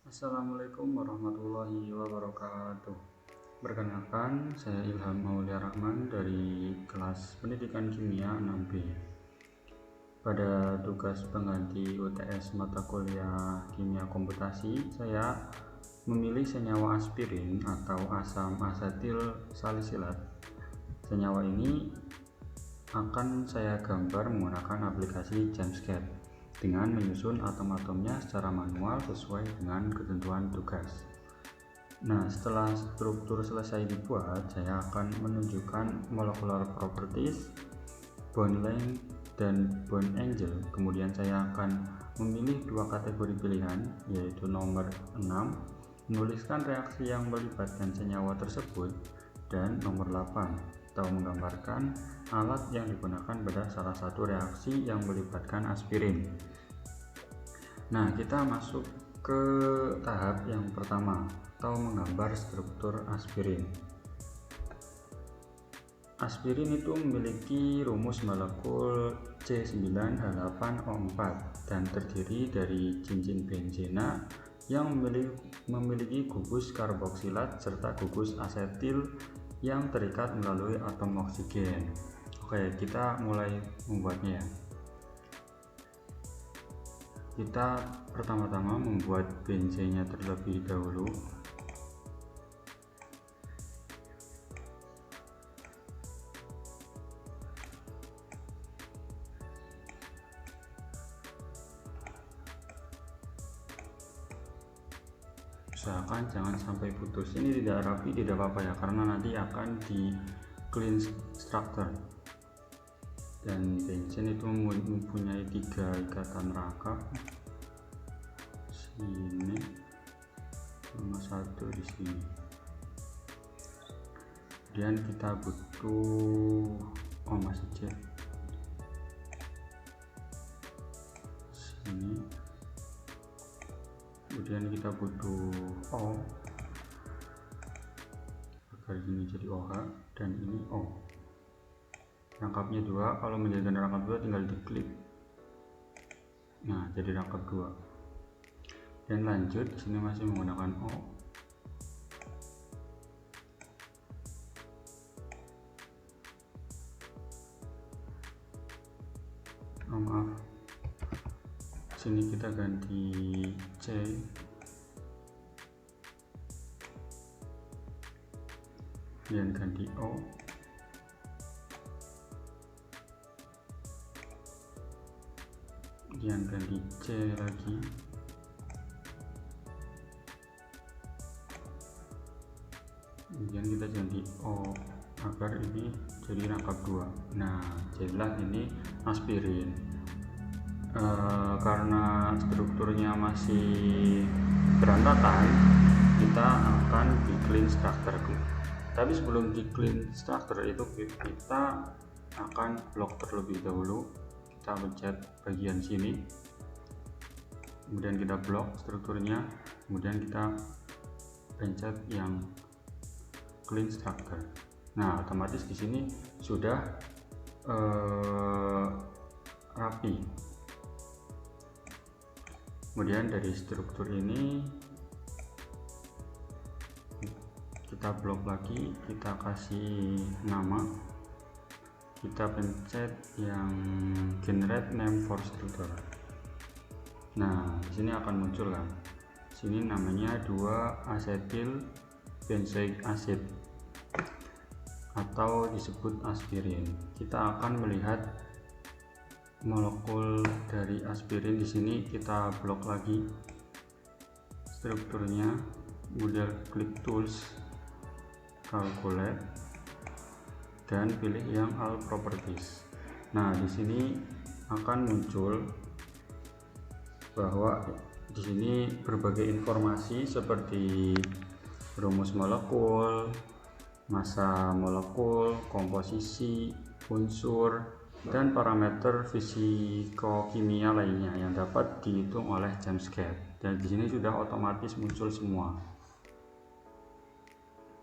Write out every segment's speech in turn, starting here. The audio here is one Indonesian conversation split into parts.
Assalamualaikum warahmatullahi wabarakatuh. Perkenalkan, saya Ilham Maulia Rahman dari kelas Pendidikan Kimia 6B. Pada tugas pengganti UTS mata kuliah Kimia Komputasi, saya memilih senyawa aspirin atau asam asetil salisilat. Senyawa ini akan saya gambar menggunakan aplikasi Jamscat dengan menyusun atom-atomnya secara manual sesuai dengan ketentuan tugas. Nah, setelah struktur selesai dibuat, saya akan menunjukkan molecular properties, bond length, dan bond angle. Kemudian saya akan memilih dua kategori pilihan, yaitu nomor 6, menuliskan reaksi yang melibatkan senyawa tersebut, dan nomor 8, atau menggambarkan alat yang digunakan pada salah satu reaksi yang melibatkan aspirin. Nah, kita masuk ke tahap yang pertama, atau menggambar struktur aspirin. Aspirin itu memiliki rumus molekul C9H8O4 dan terdiri dari cincin benzena yang memiliki gugus karboksilat serta gugus asetil yang terikat melalui atom oksigen. Oke, kita mulai membuatnya ya. Kita pertama-tama membuat benzennya terlebih dahulu. Usahakan jangan sampai putus. Ini tidak rapi, tidak apa-apa ya, karena nanti akan di clean structure. Dan benzen itu mempunyai 3 ikatan rangkap, sini sama 1 di sini. Kemudian kita butuh masih C sini. Kemudian kita butuh O agar ini jadi OH dan ini O. Rangkapnya 2, kalau menjadikan rangkap 2 tinggal diklik. Nah, jadi rangkap 2. Dan lanjut, di sini masih menggunakan O. Maaf. Sini kita ganti C. Dan ganti O. Kemudian ganti C lagi, kemudian kita ganti O agar ini jadi rangkap 2. Nah, jadilah ini aspirin. Karena strukturnya masih berantakan, kita akan di clean structure. Tapi sebelum di clean structure itu kita akan blok terlebih dahulu. Kita pencet bagian sini, kemudian kita blok strukturnya, kemudian kita pencet yang clean structure. Nah, otomatis di sini sudah rapi. Kemudian dari struktur ini kita blok lagi, kita kasih nama. Kita pencet yang generate name for structure. Nah, di sini akan muncul kan. Sini namanya 2-asetil benzoic acid atau disebut aspirin. Kita akan melihat molekul dari aspirin. Di sini kita blok lagi strukturnya, kemudian klik tools, calculate, dan pilih yang all properties. Nah, di sini akan muncul bahwa di sini berbagai informasi seperti rumus molekul, massa molekul, komposisi, unsur, dan parameter fisikokimia lainnya yang dapat dihitung oleh Jamscat. Dan di sini sudah otomatis muncul semua.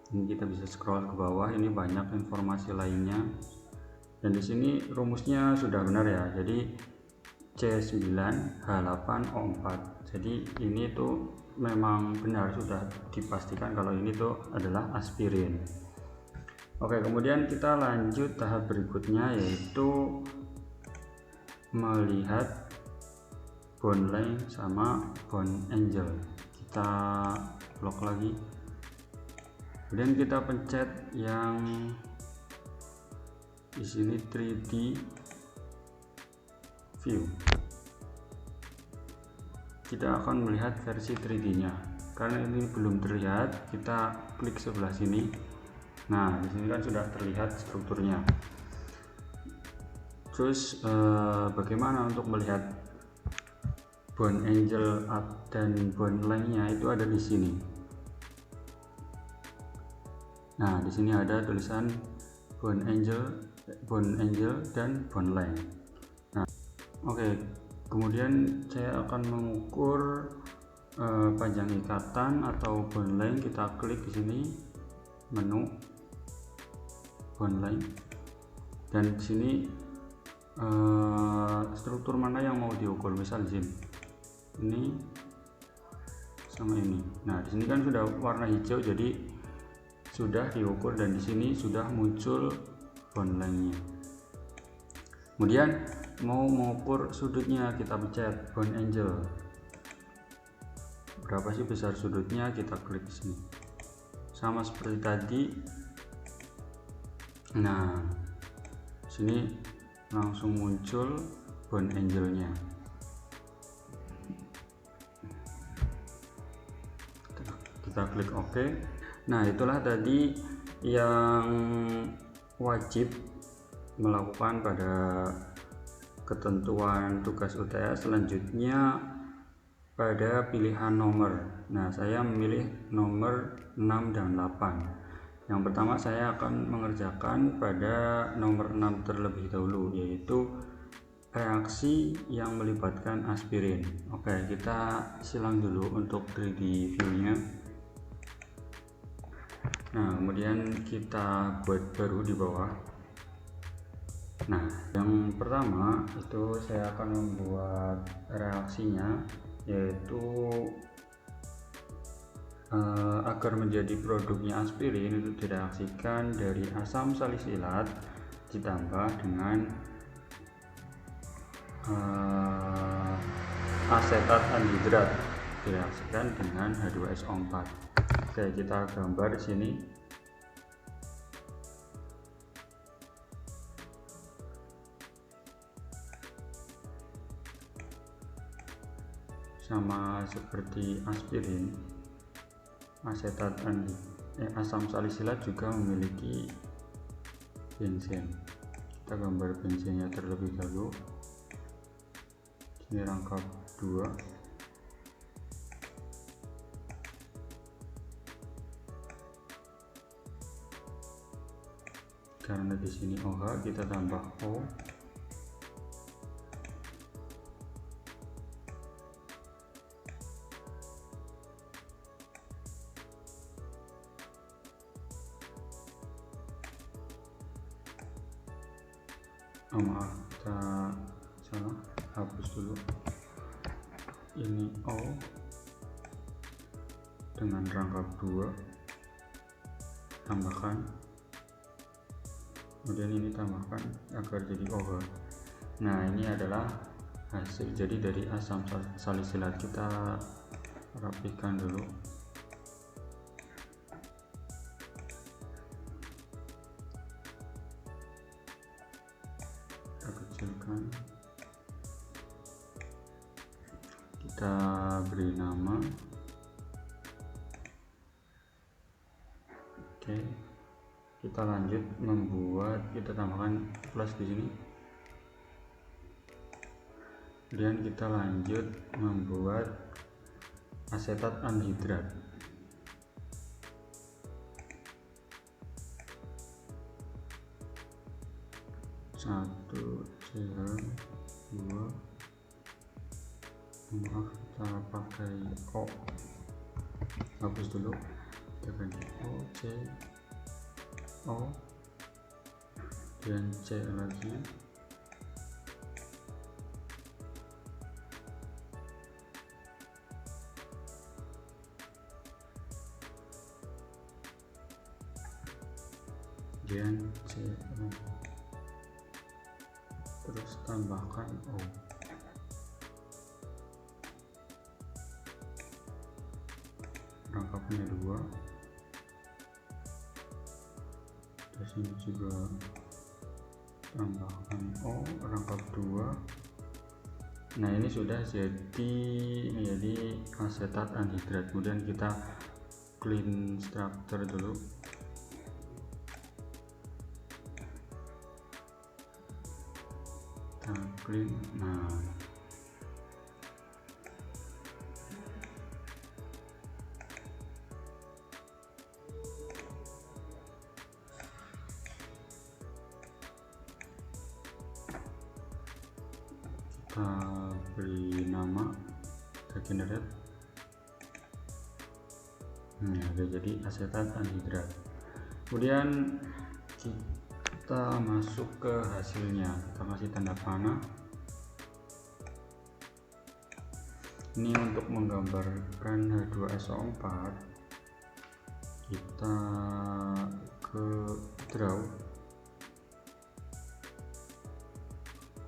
Ini kita bisa scroll ke bawah, ini banyak informasi lainnya. Dan di sini rumusnya sudah benar ya. Jadi C9H8O4. Jadi ini tuh memang benar, sudah dipastikan kalau ini tuh adalah aspirin. Oke, kemudian kita lanjut tahap berikutnya, yaitu melihat bond length sama bond angle. Kita lock lagi, kemudian kita pencet yang di sini 3D view. Kita akan melihat versi 3D nya. Karena ini belum terlihat, kita klik sebelah sini. Nah, di sini kan sudah terlihat strukturnya. Terus bagaimana untuk melihat bond angle dan bond length-nya? Itu ada di sini. Nah, di sini ada tulisan bond angle dan bond length. Nah, oke. Kemudian saya akan mengukur panjang ikatan atau bond length. Kita klik di sini, menu bond length, dan di sini struktur mana yang mau diukur, misal di sini ini sama ini. Nah, di sini kan sudah warna hijau, jadi sudah diukur, dan di sini sudah muncul bond length-nya. Kemudian mau mengukur sudutnya, kita pencet bond angle. Berapa sih besar sudutnya? Kita klik di sini. Sama seperti tadi. Nah, sini langsung muncul bond angle-nya. Kita klik OK. Nah, itulah tadi yang wajib melakukan pada ketentuan tugas UTS. Selanjutnya pada pilihan nomor. Nah, saya memilih nomor 6 dan 8. Yang pertama saya akan mengerjakan pada nomor 6 terlebih dahulu, yaitu reaksi yang melibatkan aspirin. Oke, kita silang dulu untuk 3D view-nya. Nah, kemudian kita buat baru di bawah. Nah, yang pertama itu saya akan membuat reaksinya, yaitu agar menjadi produknya aspirin itu direaksikan dari asam salisilat ditambah dengan asetat anhidrat, direaksikan dengan H2SO4. Oke, kita gambar di sini. Sama seperti aspirin, asam salisilat juga memiliki benzen. Kita gambar benzennya terlebih dahulu. Ini rangkap 2. Karena di sini OH, kita tambah O. Maaf, kita salah, hapus dulu. Ini O dengan rangkap 2, tambahkan, kemudian ini tambahkan agar jadi OH. Nah, ini adalah hasil jadi dari asam salisilat. Kita rapikan dulu. Kecilkan, kita beri nama. Oke, kita lanjut membuat, kita tambahkan plus di sini. Kemudian kita lanjut membuat asetat anhidrat. Satu, dua, maaf, kita pakai O, hapus dulu, kita ganti O, C, O, dan C lagi. kemudian CO, terus tambahkan O. Rangkapnya 2, terus ini juga tambahkan O, rangkap 2. Nah, ini sudah jadi menjadi asetat anhidrat. Kemudian kita clean structure dulu. Kita clean. Nah, kita beri nama, kita generate. Nah, udah jadi asetat anhidrat. Kemudian kita masuk ke hasilnya, kita kasih tanda panah. Ini untuk menggambarkan H2SO4, kita ke draw,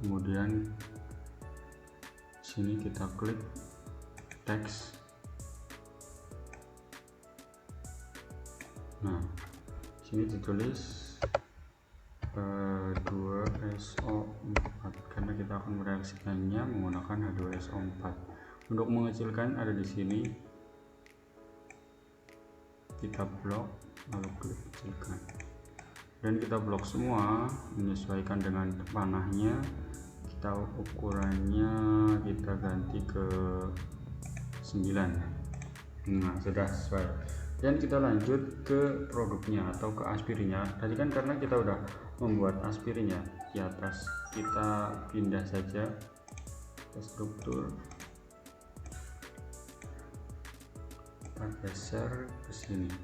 kemudian sini kita klik teks. Nah, sini ditulis H2SO4 karena kita akan mereaksikannya menggunakan H2SO4. Untuk mengecilkan ada di sini, kita blok lalu klik kecilkan, dan kita blok semua menyesuaikan dengan panahnya. Kita ukurannya kita ganti ke 9. Nah, sudah sesuai. Dan kita lanjut ke produknya atau ke aspirinnya. Tadi kan karena kita udah membuat aspirinnya di atas, kita pindah saja ke struktur, kita geser ke sini.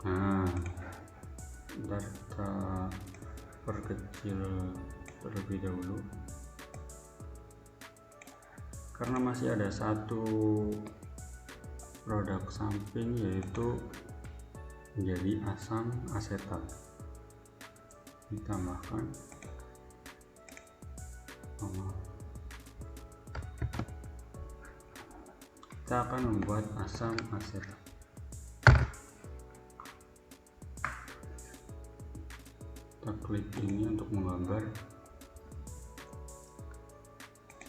Nah, ntar kita perkecil terlebih dahulu karena masih ada satu produk samping, yaitu menjadi asam asetat. Ditambahkan kita akan membuat asam asetat. Kita klik ini untuk menggambar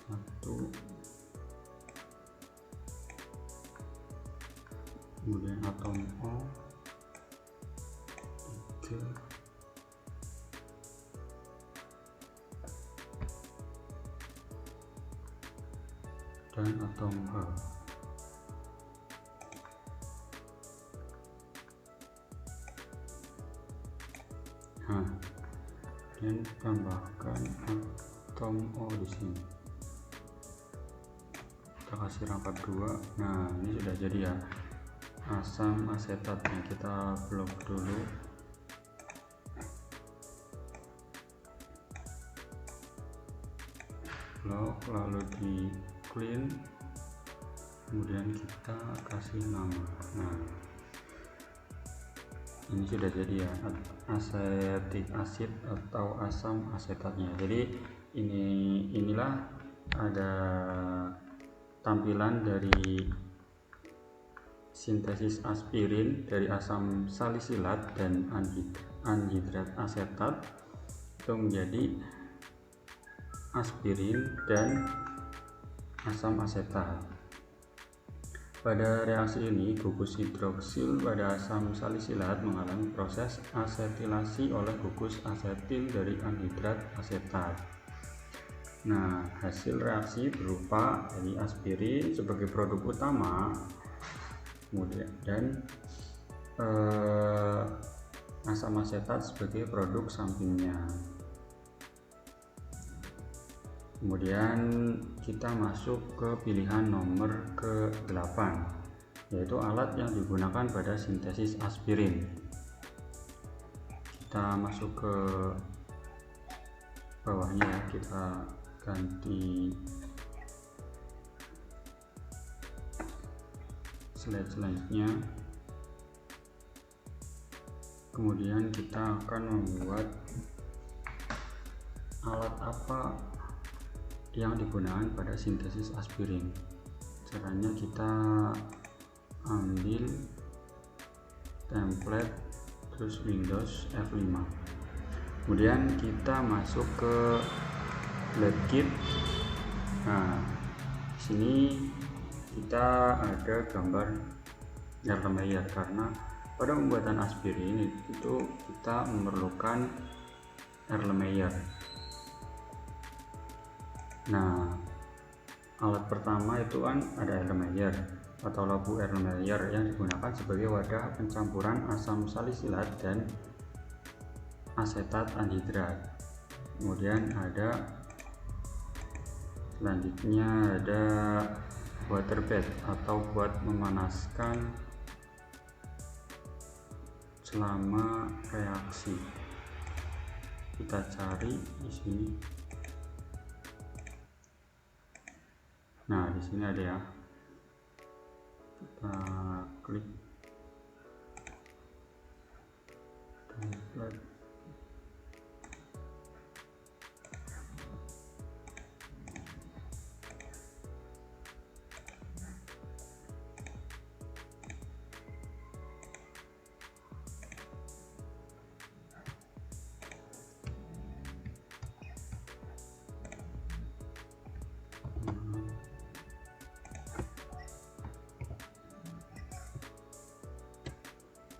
1, kemudian atom O, 3, dan atom H. Nah, dan tambahkan atom O di sini. Kita kasih rangkap 2. Nah, ini sudah jadi ya asam asetatnya. Kita blok dulu. Blok lalu di clean, kemudian kita kasih nama. Nah, ini sudah jadi ya asetik acid atau asam asetatnya. Jadi inilah ada tampilan dari sintesis aspirin dari asam salisilat dan anhidrat asetat itu menjadi aspirin dan asam asetat. Pada reaksi ini, gugus hidroksil pada asam salisilat mengalami proses asetilasi oleh gugus asetil dari anhidrat asetat. Nah, hasil reaksi berupa dari aspirin sebagai produk utama, kemudian dan asam asetat sebagai produk sampingnya. Kemudian kita masuk ke pilihan nomor ke-8, yaitu alat yang digunakan pada sintesis aspirin. Kita masuk ke bawahnya ya, kita ganti slide-nya. Kemudian kita akan membuat alat apa yang digunakan pada sintesis aspirin. Caranya kita ambil template terus Windows F5, kemudian kita masuk ke lab kit. Nah, di sini kita ada gambar Erlenmeyer karena pada pembuatan aspirin itu kita memerlukan Erlenmeyer. Nah, alat pertama itu kan ada Erlenmeyer atau labu Erlenmeyer yang digunakan sebagai wadah pencampuran asam salisilat dan asetat anhidrat. Kemudian selanjutnya ada water bed atau buat memanaskan selama reaksi. Kita cari di sini. Nah, di sini ada ya. Kita klik template.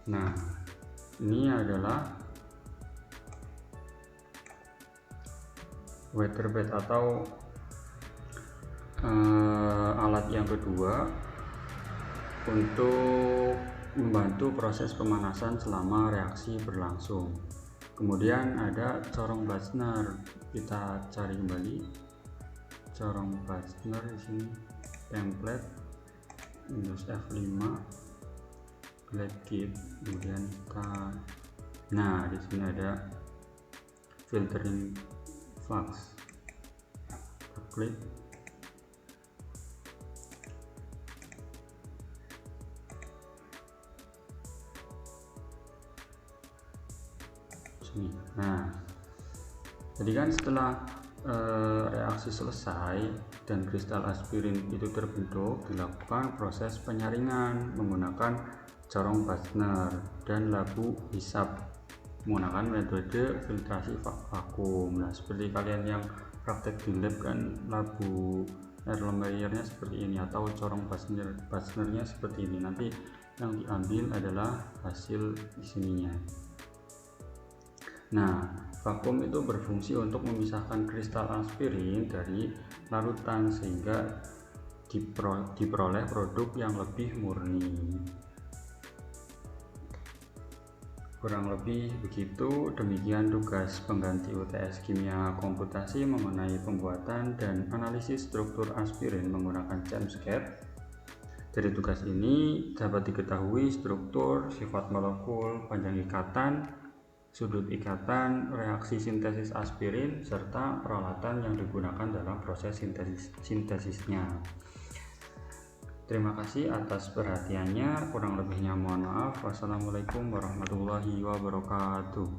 Nah, ini adalah water bed atau alat yang kedua untuk membantu proses pemanasan selama reaksi berlangsung. Kemudian ada corong Basner. Kita cari kembali corong Basner di sini, template Windows F5, lab kit, kemudian nah di sini ada filtering flux. Kita klik. Sini. Nah, jadi kan setelah reaksi selesai dan kristal aspirin itu terbentuk, dilakukan proses penyaringan menggunakan corong Basner dan labu hisap menggunakan metode filtrasi vakum. Nah, seperti kalian yang praktek di lab kan, labu Erlenmeyernya seperti ini atau corong Basnernya seperti ini. Nanti yang diambil adalah hasil di sininya. Nah, vakum itu berfungsi untuk memisahkan kristal aspirin dari larutan sehingga diperoleh produk yang lebih murni. Kurang lebih begitu. Demikian tugas pengganti UTS Kimia Komputasi mengenai pembuatan dan analisis struktur aspirin menggunakan ChemScape. Dari tugas ini dapat diketahui struktur, sifat molekul, panjang ikatan, sudut ikatan, reaksi sintesis aspirin, serta peralatan yang digunakan dalam proses sintesisnya. Terima kasih atas perhatiannya. Kurang lebihnya mohon maaf. Wassalamualaikum warahmatullahi wabarakatuh.